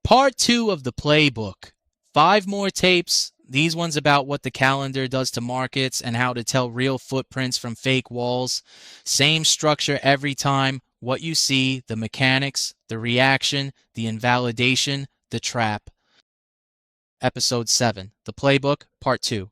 Part 2 of the playbook. 5 more tapes. These ones about what the calendar does to markets and how to tell real footprints from fake walls. Same structure every time. What you see, the mechanics, the reaction, the invalidation, the trap. Episode 7, the playbook, Part 2.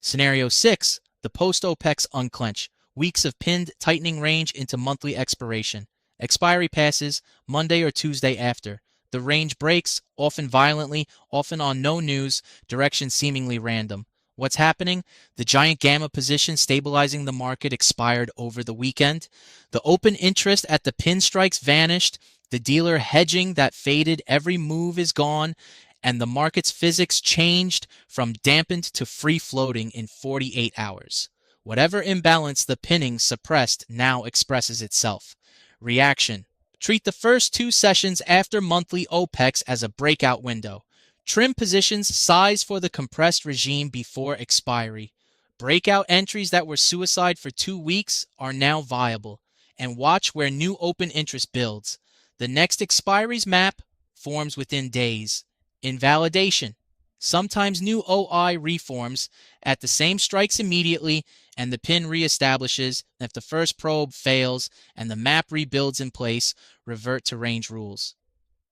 Scenario 6, the post-OPEX unclench. Weeks of pinned tightening range into monthly expiration. Expiry passes Monday or Tuesday after. The range breaks, often violently, often on no news, direction seemingly random. What's happening? The giant gamma position stabilizing the market expired over the weekend. The open interest at the pin strikes vanished. The dealer hedging that faded every move is gone. And the market's physics changed from dampened to free-floating in 48 hours. Whatever imbalance the pinning suppressed now expresses itself. Reaction. Treat the first 2 sessions after monthly OPEX as a breakout window. Trim positions sized for the compressed regime before expiry. Breakout entries that were suicide for 2 weeks are now viable. And watch where new open interest builds. The next expiry's map forms within days. Invalidation. Sometimes new OI reforms at the same strikes immediately and the pin reestablishes. If the first probe fails and the map rebuilds in place, revert to range rules.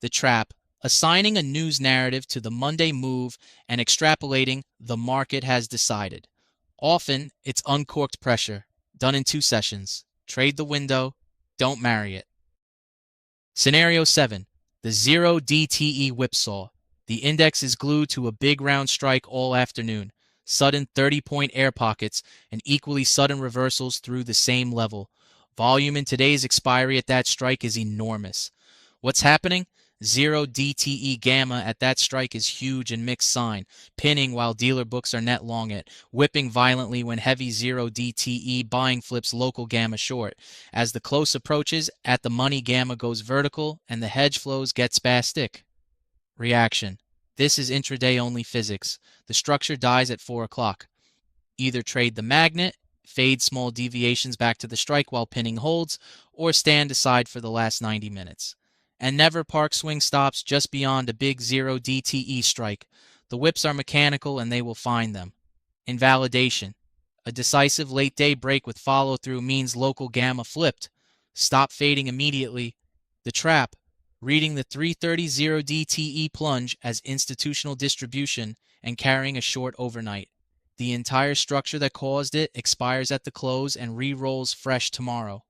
The trap. Assigning a news narrative to the Monday move and extrapolating the market has decided. Often, it's uncorked pressure, done in 2 sessions. Trade the window, don't marry it. Scenario 7. The 0 DTE whipsaw. The index is glued to a big round strike all afternoon. Sudden 30-point air pockets and equally sudden reversals through the same level. Volume in today's expiry at that strike is enormous. What's happening? 0 DTE gamma at that strike is huge and mixed sign, pinning while dealer books are net long it, whipping violently when heavy 0 DTE buying flips local gamma short. As the close approaches, at the money gamma goes vertical and the hedge flows get spastic. Reaction. This is intraday only physics. The structure dies at 4 o'clock. Either trade the magnet, fade small deviations back to the strike while pinning holds, or stand aside for the last 90 minutes. And never park swing stops just beyond a big 0 DTE strike. The whips are mechanical and they will find them. Invalidation. A decisive late day break with follow through means local gamma flipped. Stop fading immediately. The trap. Reading the 330 0 DTE plunge as institutional distribution and carrying a short overnight. The entire structure that caused it expires at the close and re-rolls fresh tomorrow.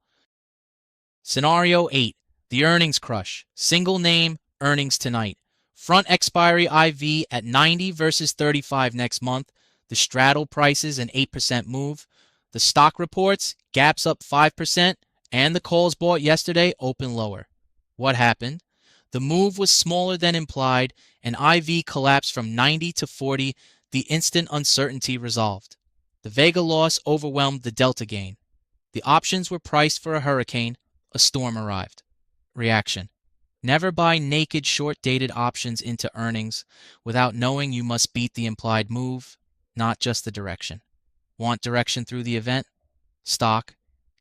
Scenario 8. The earnings crush. Single name, earnings tonight. Front expiry IV at 90 versus 35 next month. The straddle prices an 8% move. The stock reports, gaps up 5%, and the calls bought yesterday open lower. What happened? The move was smaller than implied, and IV collapsed from 90 to 40, the instant uncertainty resolved. The Vega loss overwhelmed the Delta gain. The options were priced for a hurricane, a storm arrived. Reaction. Never buy naked short-dated options into earnings without knowing you must beat the implied move, not just the direction. Want direction through the event? Stock.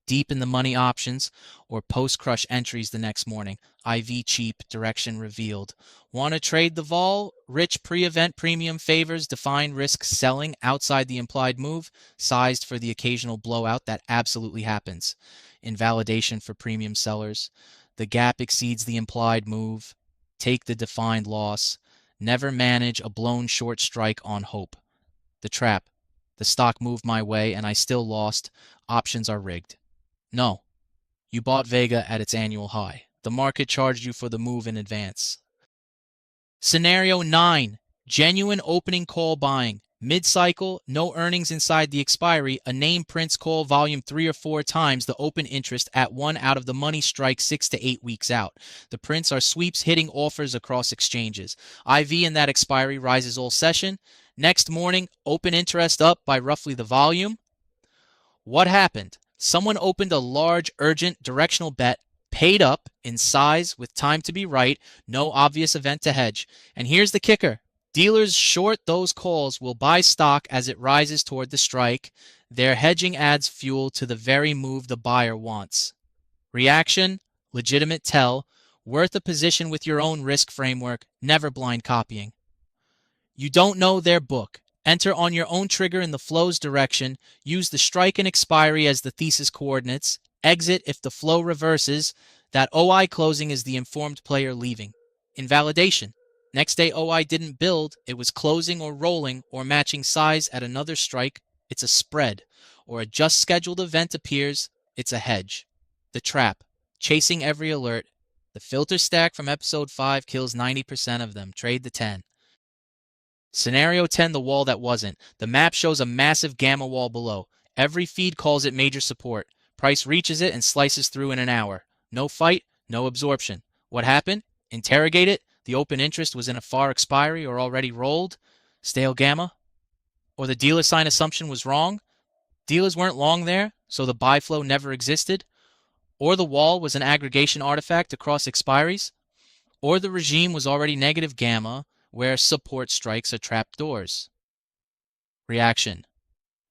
Deep in the money options, or post-crush entries the next morning. IV cheap, direction revealed. Want to trade the vol? Rich pre-event premium favors define risk selling outside the implied move, sized for the occasional blowout that absolutely happens. Invalidation for premium sellers. The gap exceeds the implied move. Take the defined loss. Never manage a blown short strike on hope. The trap. The stock moved my way and I still lost. Options are rigged. No. You bought Vega at its annual high. The market charged you for the move in advance. Scenario 9. Genuine opening call buying. Mid-cycle, no earnings inside the expiry, a name prints call volume 3 or 4 times the open interest at 1 out of the money strike 6 to 8 weeks out. The prints are sweeps hitting offers across exchanges. IV in that expiry rises all session. Next morning, open interest up by roughly the volume. What happened? Someone opened a large, urgent, directional bet, paid up in size with time to be right, no obvious event to hedge. And here's the kicker. Dealers short those calls will buy stock as it rises toward the strike. Their hedging adds fuel to the very move the buyer wants. Reaction, legitimate tell. Worth a position with your own risk framework, never blind copying. You don't know their book. Enter on your own trigger in the flow's direction. Use the strike and expiry as the thesis coordinates. Exit if the flow reverses. That OI closing is the informed player leaving. Invalidation. Next day OI didn't build, it was closing or rolling or matching size at another strike, it's a spread. Or a just scheduled event appears, it's a hedge. The trap. Chasing every alert. The filter stack from episode 5 kills 90% of them. Trade the 10. Scenario 10, the wall that wasn't. The map shows a massive gamma wall below. Every feed calls it major support. Price reaches it and slices through in an hour. No fight, no absorption. What happened? Interrogate it. The open interest was in a far expiry or already rolled. Stale gamma. Or the dealer sign assumption was wrong. Dealers weren't long there, so the buy flow never existed. Or the wall was an aggregation artifact across expiries. Or the regime was already negative gamma, where support strikes are trapdoors. Reaction.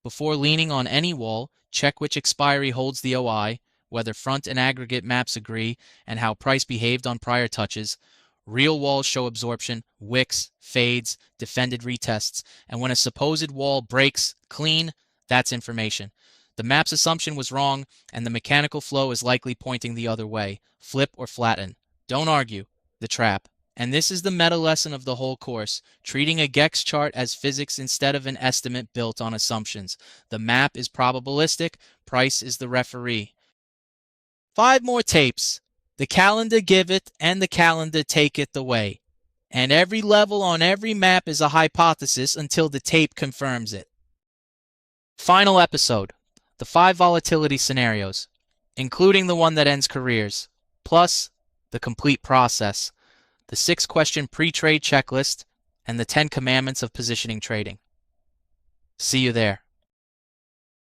Before leaning on any wall, check which expiry holds the OI, whether front and aggregate maps agree, and how price behaved on prior touches. Real walls show absorption, wicks, fades, defended retests, and when a supposed wall breaks clean, that's information. The map's assumption was wrong, and the mechanical flow is likely pointing the other way. Flip or flatten. Don't argue. The trap. And this is the meta lesson of the whole course, treating a Gex chart as physics instead of an estimate built on assumptions. The map is probabilistic, price is the referee. 5 more tapes. The calendar giveth and the calendar taketh away. And every level on every map is a hypothesis until the tape confirms it. Final episode. The 5 volatility scenarios, including the one that ends careers, plus the complete process. The 6-question pre-trade checklist, and the 10 commandments of positioning trading. See you there.